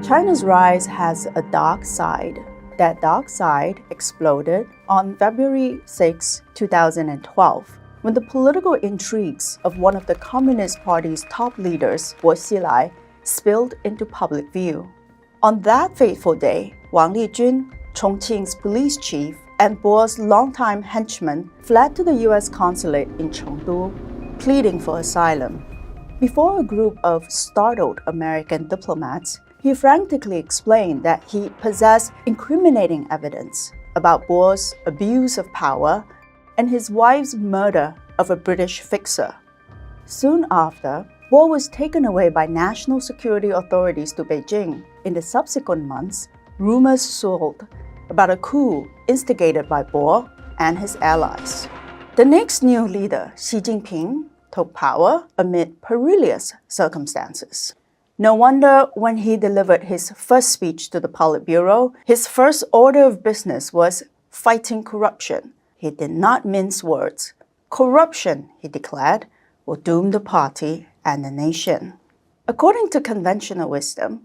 China's rise has a dark side. That dark side exploded on February 6, 2012, when the political intrigues of one of the Communist Party's top leaders, Bo Xilai, spilled into public view. On that fateful day, Wang Lijun, Chongqing's police chief, and Bo's longtime henchman fled to the U.S. consulate in Chengdu, pleading for asylum. Before a group of startled American diplomats, he frantically explained that he possessed incriminating evidence about Bo's abuse of power and his wife's murder of a British fixer. Soon after, Bo was taken away by national security authorities to Beijing. In the subsequent months, rumors swirled about a coup instigated by Bo and his allies. The next new leader, Xi Jinping, took power amid perilous circumstances. No wonder when he delivered his first speech to the Politburo, his first order of business was fighting corruption. He did not mince words. Corruption, he declared, will doom the party and the nation. According to conventional wisdom,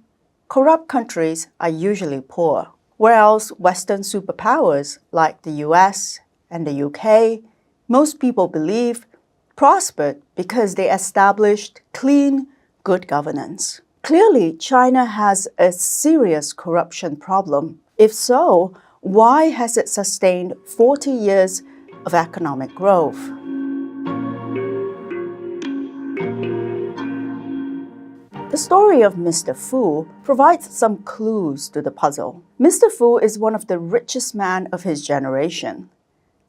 corrupt countries are usually poor, whereas Western superpowers like the US and the UK, most people believe, prospered because they established clean, good governance. Clearly, China has a serious corruption problem. If so, why has it sustained 40 years of economic growth? The story of Mr. Fu provides some clues to the puzzle. Mr. Fu is one of the richest men of his generation,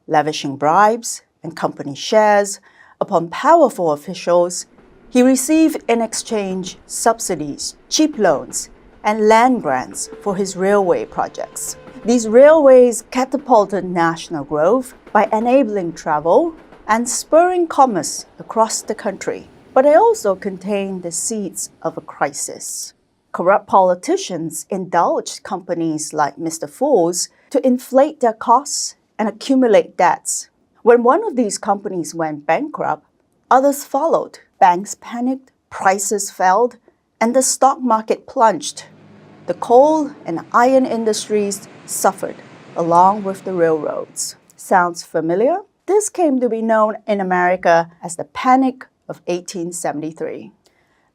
lavishing bribes and company shares upon powerful officials. He received in exchange subsidies, cheap loans, and land grants for his railway projects. These railways catapulted national growth by enabling travel and spurring commerce across the country. But they also contained the seeds of a crisis. Corrupt politicians indulged companies like Mr. Fu's to inflate their costs and accumulate debts. When one of these companies went bankrupt, others followed. Banks panicked, prices fell, and the stock market plunged. The coal and iron industries suffered, along with the railroads. Sounds familiar? This came to be known in America as the Panic of 1873.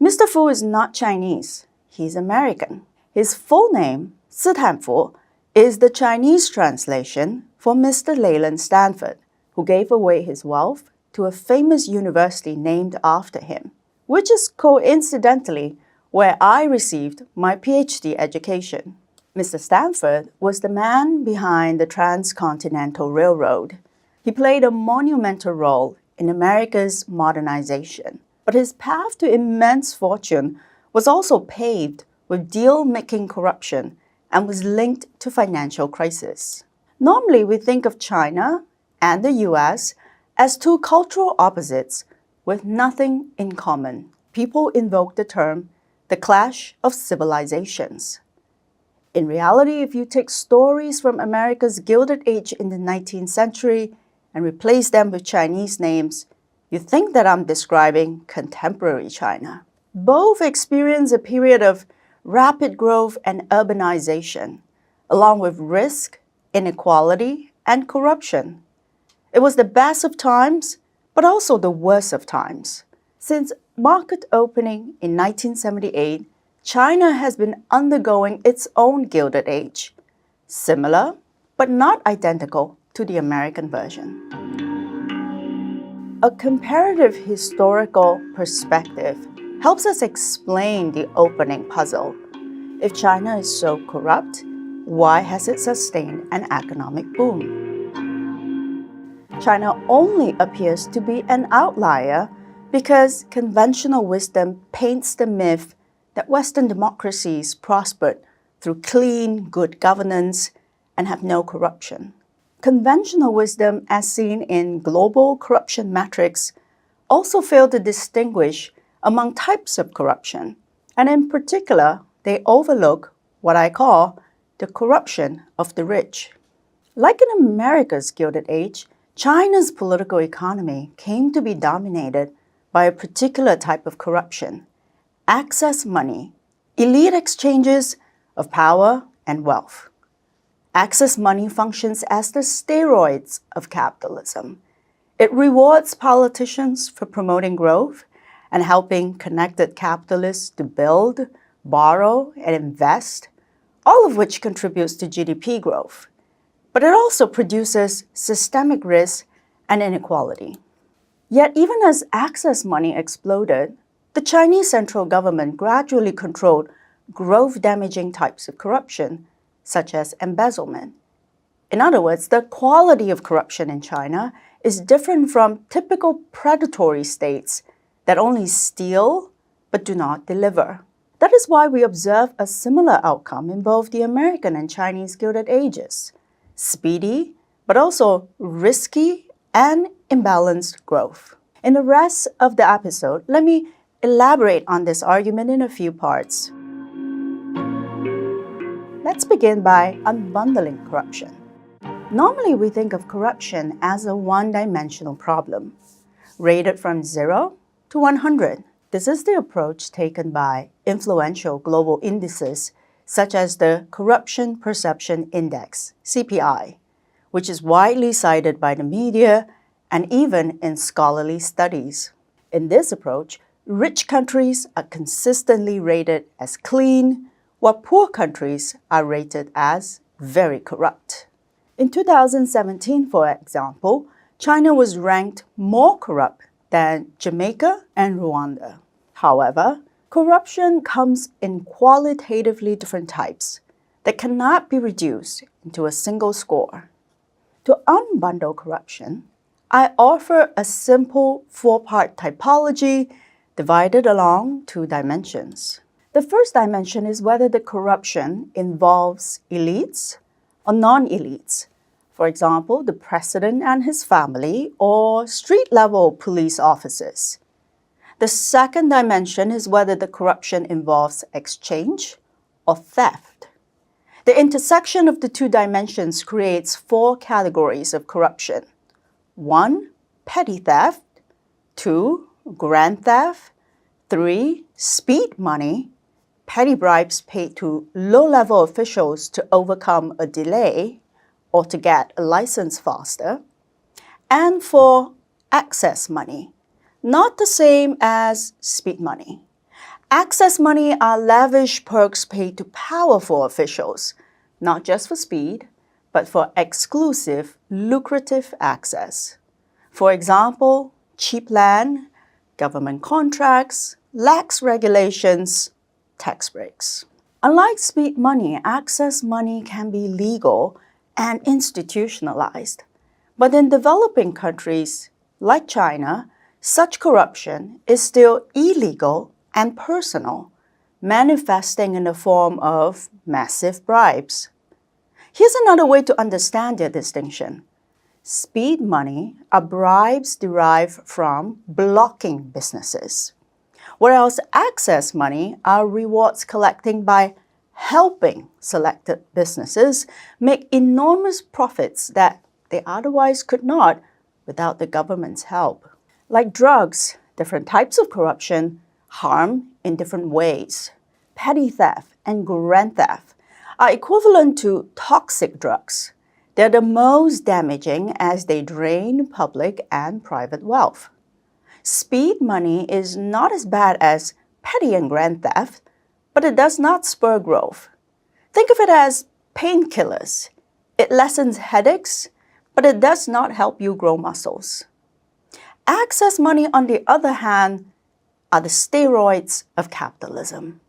Mr. Fu is not Chinese. He's American. His full name, Stanford, is the Chinese translation for Mr. Leland Stanford, who gave away his wealth to a famous university named after him, which is coincidentally where I received my PhD education. Mr. Stanford was the man behind the Transcontinental Railroad. He played a monumental role in America's modernization, but his path to immense fortune was also paved with deal-making corruption and was linked to financial crisis. Normally, we think of China and the US as two cultural opposites with nothing in common. People invoke the term the clash of civilizations. In reality, if you take stories from America's Gilded Age in the 19th century and replace them with Chinese names, you think that I'm describing contemporary China. Both experience a period of rapid growth and urbanization, along with risk, inequality, and corruption. It was the best of times, but also the worst of times. Since market opening in 1978, China has been undergoing its own Gilded Age, similar but not identical to the American version. A comparative historical perspective helps us explain the opening puzzle. If China is so corrupt, why has it sustained an economic boom? China only appears to be an outlier because conventional wisdom paints the myth that Western democracies prospered through clean, good governance and have no corruption. Conventional wisdom, as seen in global corruption metrics, also fail to distinguish among types of corruption, and in particular, they overlook what I call the corruption of the rich. Like in America's Gilded Age, China's political economy came to be dominated by a particular type of corruption: access money. Elite exchanges of power and wealth. Access money functions as the steroids of capitalism. It rewards politicians for promoting growth and helping connected capitalists to build, borrow, and invest, all of which contributes to GDP growth. But it also produces systemic risk and inequality. Yet even as access money exploded, the Chinese central government gradually controlled growth-damaging types of corruption, such as embezzlement. In other words, the quality of corruption in China is different from typical predatory states that only steal but do not deliver. That is why we observe a similar outcome in both the American and Chinese Gilded Ages: speedy, but also risky and imbalanced growth. In the rest of the episode, let me elaborate on this argument in a few parts. Let's begin by unbundling corruption. Normally, we think of corruption as a one-dimensional problem, rated from 0 to 100. This is the approach taken by influential global indices such as the Corruption Perception Index, CPI, which is widely cited by the media and even in scholarly studies. In this approach, rich countries are consistently rated as clean, while poor countries are rated as very corrupt. In 2017, for example, China was ranked more corrupt than Jamaica and Rwanda. However, corruption comes in qualitatively different types that cannot be reduced into a single score. To unbundle corruption, I offer a simple four-part typology divided along two dimensions. The first dimension is whether the corruption involves elites or non-elites. For example, the president and his family or street-level police officers. The second dimension is whether the corruption involves exchange or theft. The intersection of the two dimensions creates four categories of corruption. 1. Petty theft. 2. Grand theft. 3. Speed money. Petty bribes paid to low-level officials to overcome a delay or to get a license faster. And 4. Access money. Not the same as speed money. Access money are lavish perks paid to powerful officials, not just for speed, but for exclusive, lucrative access. For example, cheap land, government contracts, lax regulations, tax breaks. Unlike speed money, access money can be legal and institutionalized. But in developing countries like China, such corruption is still illegal and personal, manifesting in the form of massive bribes. Here's another way to understand their distinction. Speed money are bribes derived from blocking businesses, whereas access money are rewards collecting by helping selected businesses make enormous profits that they otherwise could not without the government's help. Like drugs, different types of corruption harm in different ways. Petty theft and grand theft are equivalent to toxic drugs. They're the most damaging as they drain public and private wealth. Speed money is not as bad as petty and grand theft, but it does not spur growth. Think of it as painkillers. It lessens headaches, but it does not help you grow muscles. Access money, on the other hand, are the steroids of capitalism.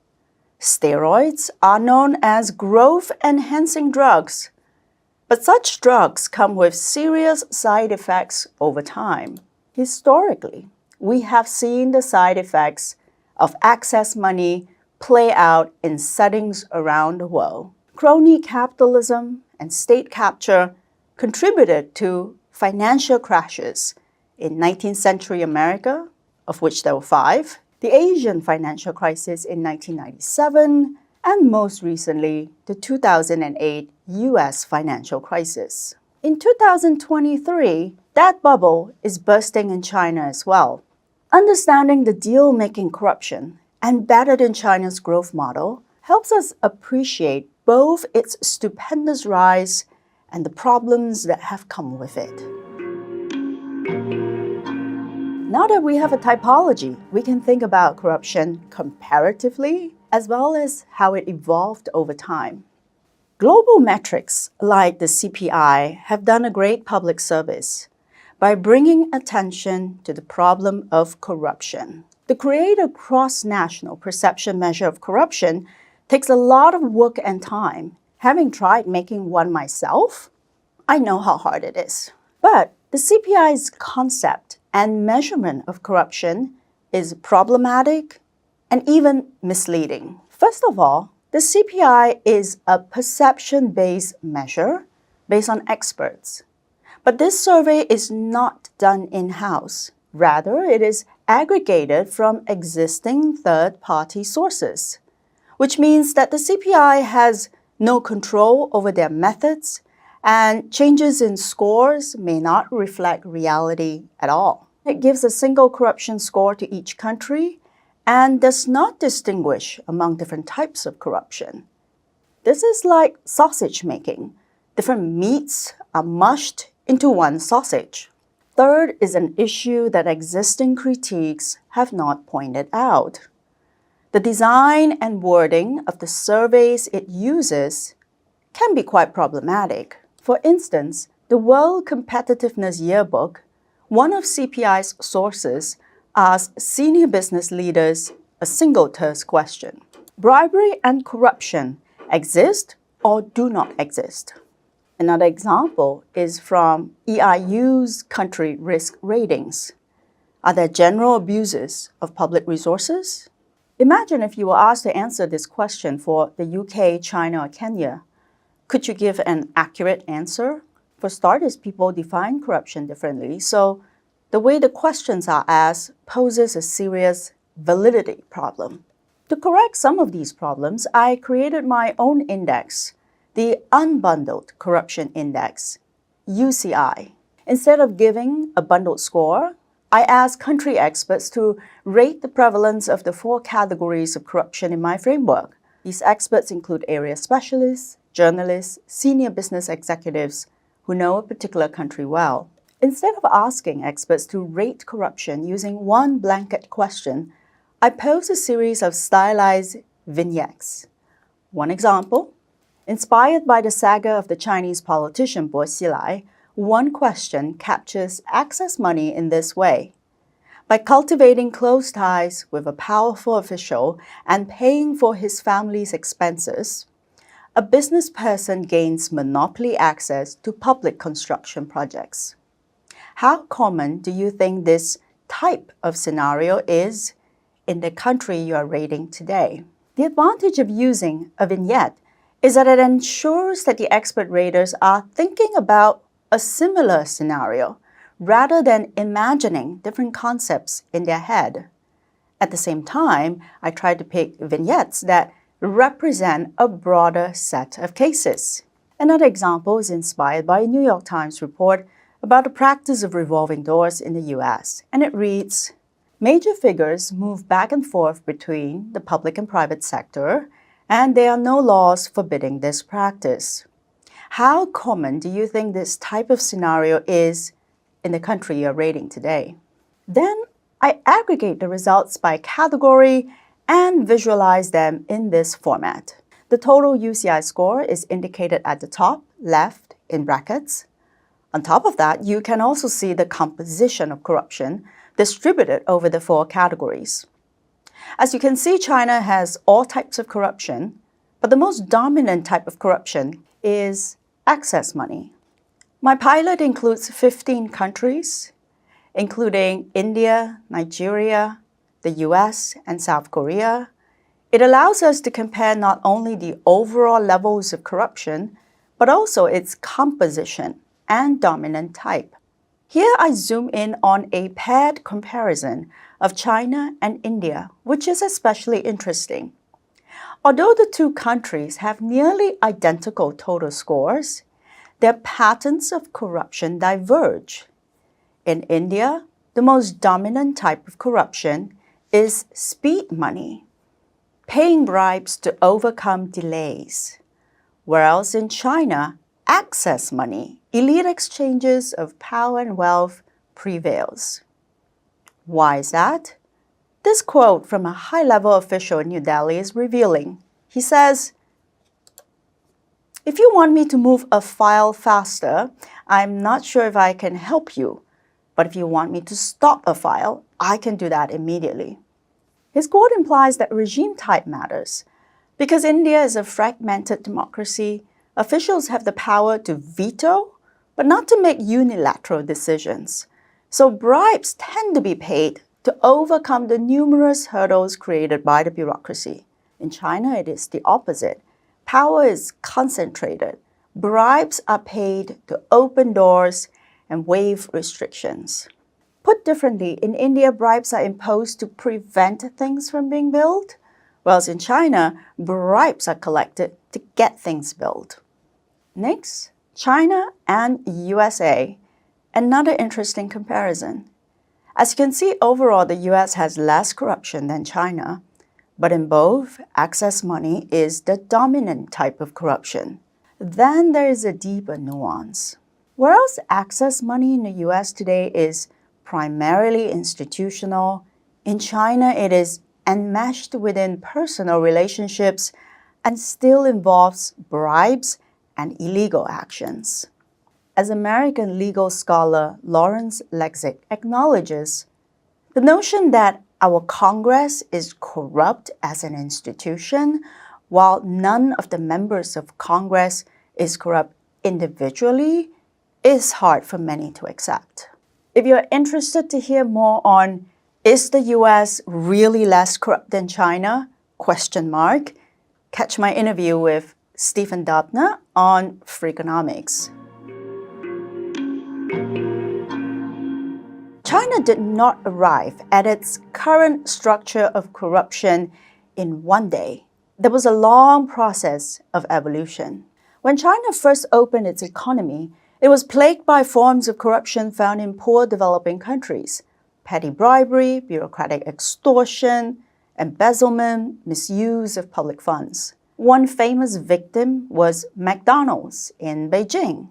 Steroids are known as growth-enhancing drugs, but such drugs come with serious side effects over time. Historically, we have seen the side effects of access money play out in settings around the world. Crony capitalism and state capture contributed to financial crashes in 19th century America, of which there were 5, the Asian financial crisis in 1997, and most recently, the 2008 US financial crisis. In 2023, that bubble is bursting in China as well. Understanding the deal-making corruption embedded in China's growth model helps us appreciate both its stupendous rise and the problems that have come with it. Now that we have a typology, we can think about corruption comparatively as well as how it evolved over time. Global metrics like the CPI have done a great public service by bringing attention to the problem of corruption. To create a cross-national perception measure of corruption takes a lot of work and time. Having tried making one myself, I know how hard it is. But the CPI's concept and measurement of corruption is problematic and even misleading. First of all, the CPI is a perception-based measure based on experts. But this survey is not done in-house. Rather, it is aggregated from existing third-party sources, which means that the CPI has no control over their methods, and changes in scores may not reflect reality at all. It gives a single corruption score to each country and does not distinguish among different types of corruption. This is like sausage making. Different meats are mushed into one sausage. Third is an issue that existing critiques have not pointed out. The design and wording of the surveys it uses can be quite problematic. For instance, the World Competitiveness Yearbook, one of CPI's sources, asks senior business leaders a single terse question. Bribery and corruption exist or do not exist? Another example is from EIU's country risk ratings. Are there general abuses of public resources? Imagine if you were asked to answer this question for the UK, China, or Kenya. Could you give an accurate answer? For starters, people define corruption differently, so the way the questions are asked poses a serious validity problem. To correct some of these problems, I created my own index, the Unbundled Corruption Index, UCI. Instead of giving a bundled score, I asked country experts to rate the prevalence of the 4 categories of corruption in my framework. These experts include area specialists, journalists, senior business executives who know a particular country well. Instead of asking experts to rate corruption using one blanket question, I posed a series of stylized vignettes. One example, inspired by the saga of the Chinese politician Bo Xilai, one question captures access money in this way. By cultivating close ties with a powerful official and paying for his family's expenses, a business person gains monopoly access to public construction projects. How common do you think this type of scenario is in the country you are rating today? The advantage of using a vignette is that it ensures that the expert raters are thinking about a similar scenario rather than imagining different concepts in their head. At the same time, I try to pick vignettes that represent a broader set of cases. Another example is inspired by a New York Times report about the practice of revolving doors in the US, and it reads, major figures move back and forth between the public and private sector, and there are no laws forbidding this practice. How common do you think this type of scenario is in the country you're rating today? Then I aggregate the results by category and visualize them in this format. The total UCI score is indicated at the top left in brackets. On top of that, you can also see the composition of corruption distributed over the 4 categories. As you can see, China has all types of corruption, but the most dominant type of corruption is access money. My pilot includes 15 countries, including India, Nigeria, the US, and South Korea. It allows us to compare not only the overall levels of corruption, but also its composition and dominant type. Here I zoom in on a paired comparison of China and India, which is especially interesting. Although the 2 countries have nearly identical total scores, their patterns of corruption diverge. In India, the most dominant type of corruption is speed money. paying bribes to overcome delays. Whereas in China, access money, elite exchanges of power and wealth prevails. Why is that? This quote from a high-level official in New Delhi is revealing. He says, "If you want me to move a file faster, I'm not sure if I can help you. But if you want me to stop a file, I can do that immediately." His quote implies that regime type matters. Because India is a fragmented democracy, officials have the power to veto, but not to make unilateral decisions. So bribes tend to be paid to overcome the numerous hurdles created by the bureaucracy. In China, it is the opposite. Power is concentrated. Bribes are paid to open doors and waive restrictions. Put differently, in India, bribes are imposed to prevent things from being built, whereas in China, bribes are collected to get things built. Next, China and USA. Another interesting comparison. As you can see, overall, the US has less corruption than China. But in both, access money is the dominant type of corruption. Then there is a deeper nuance. Whereas access money in the US today is primarily institutional, in China it is enmeshed within personal relationships and still involves bribes and illegal actions. As American legal scholar Lawrence Lexick acknowledges, the notion that our Congress is corrupt as an institution, while none of the members of Congress is corrupt individually, is hard for many to accept. If you're interested to hear more on is the US really less corrupt than China? Catch my interview with Stephen Dubner on Freakonomics. China did not arrive at its current structure of corruption in one day. There was a long process of evolution. When China first opened its economy, it was plagued by forms of corruption found in poor developing countries: petty bribery, bureaucratic extortion, embezzlement, misuse of public funds. One famous victim was McDonald's in Beijing,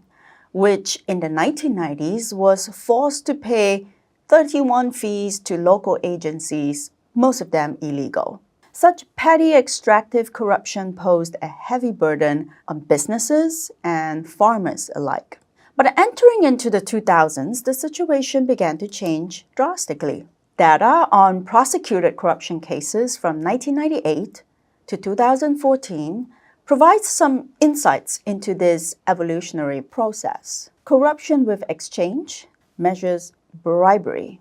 which in the 1990s was forced to pay 31 fees to local agencies, most of them illegal. Such petty extractive corruption posed a heavy burden on businesses and farmers alike. But entering into the 2000s, the situation began to change drastically. Data on prosecuted corruption cases from 1998 to 2014 provides some insights into this evolutionary process. Corruption with exchange measures bribery.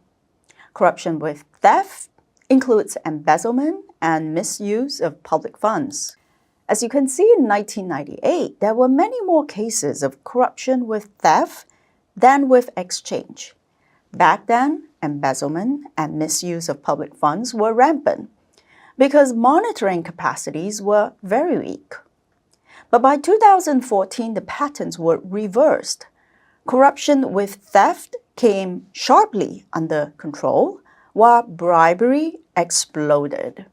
Corruption with theft includes embezzlement and misuse of public funds. As you can see, in 1998, there were many more cases of corruption with theft than with exchange. Back then, embezzlement and misuse of public funds were rampant because monitoring capacities were very weak. But by 2014, the patterns were reversed. Corruption with theft came sharply under control, while bribery exploded.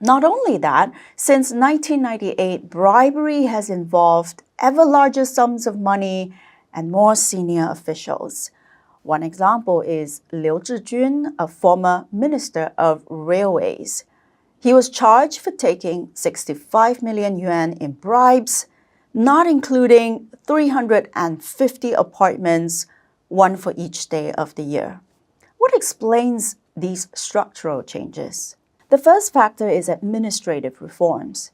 Not only that, since 1998, bribery has involved ever larger sums of money and more senior officials. One example is Liu Zhijun, a former minister of railways. He was charged for taking 65 million yuan in bribes, not including 350 appointments, one for each day of the year. What explains these structural changes? The first factor is administrative reforms.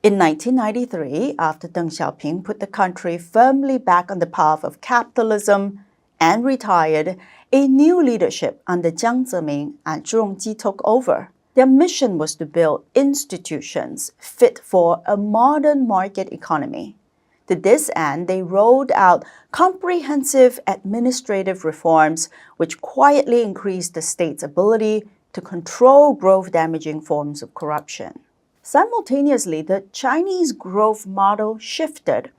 In 1993, after Deng Xiaoping put the country firmly back on the path of capitalism and retired, a new leadership under Jiang Zemin and Zhu Rongji took over. Their mission was to build institutions fit for a modern market economy. To this end, they rolled out comprehensive administrative reforms which quietly increased the state's ability to control growth-damaging forms of corruption. Simultaneously, the Chinese growth model shifted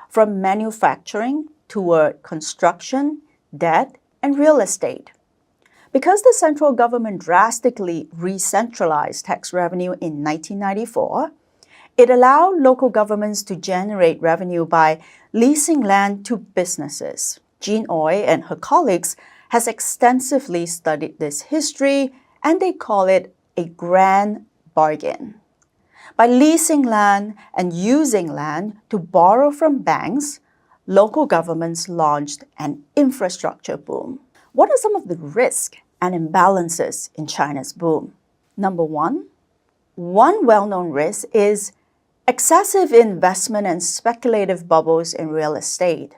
from manufacturing toward construction, debt, and real estate. Because the central government drastically re-centralized tax revenue in 1994, it allowed local governments to generate revenue by leasing land to businesses. Jean Oy and her colleagues has extensively studied this history, and they call it a grand bargain. By leasing land and using land to borrow from banks, local governments launched an infrastructure boom. What are some of the risks and imbalances in China's boom? Number one well-known risk is excessive investment and speculative bubbles in real estate.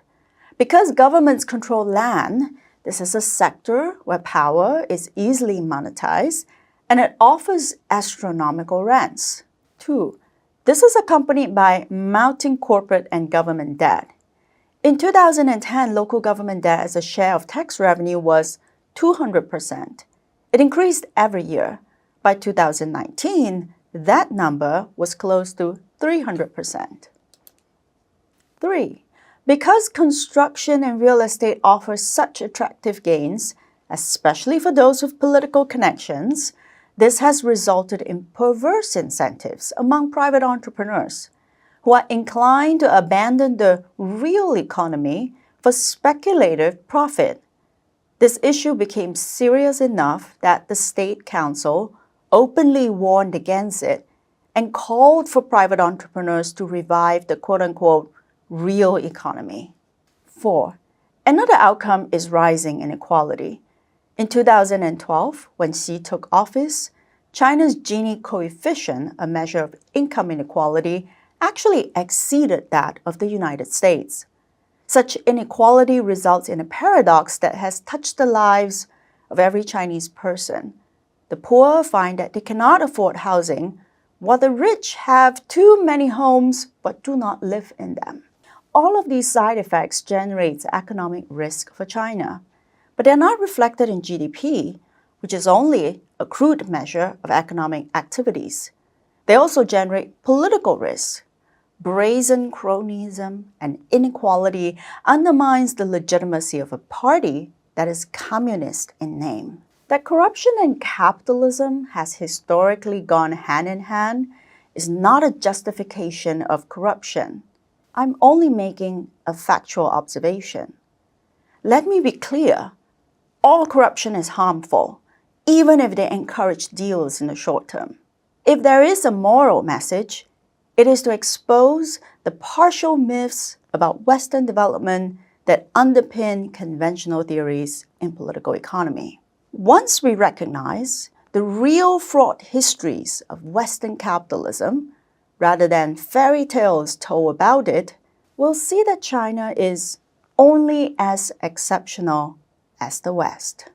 Because governments control land, this is a sector where power is easily monetized and it offers astronomical rents. 2. This is accompanied by mounting corporate and government debt. In 2010, local government debt as a share of tax revenue was 200%. It increased every year. By 2019, that number was close to 300%. 3. Because construction and real estate offer such attractive gains, especially for those with political connections, this has resulted in perverse incentives among private entrepreneurs who are inclined to abandon the real economy for speculative profit. This issue became serious enough that the State Council openly warned against it and called for private entrepreneurs to revive the quote-unquote real economy. 4. Another outcome is rising inequality. In 2012, when Xi took office, China's Gini coefficient, a measure of income inequality, actually exceeded that of the United States. Such inequality results in a paradox that has touched the lives of every Chinese person. The poor find that they cannot afford housing, while the rich have too many homes but do not live in them. All of these side effects generate economic risk for China, but they're not reflected in GDP, which is only a crude measure of economic activities. They also generate political risk. Brazen cronyism and inequality undermines the legitimacy of a party that is communist in name. That corruption and capitalism has historically gone hand in hand is not a justification of corruption. I'm only making a factual observation. Let me be clear, all corruption is harmful, even if they encourage deals in the short term. If there is a moral message, it is to expose the partial myths about Western development that underpin conventional theories in political economy. Once we recognize the real fraught histories of Western capitalism, rather than fairy tales told about it, we'll see that China is only as exceptional as the West.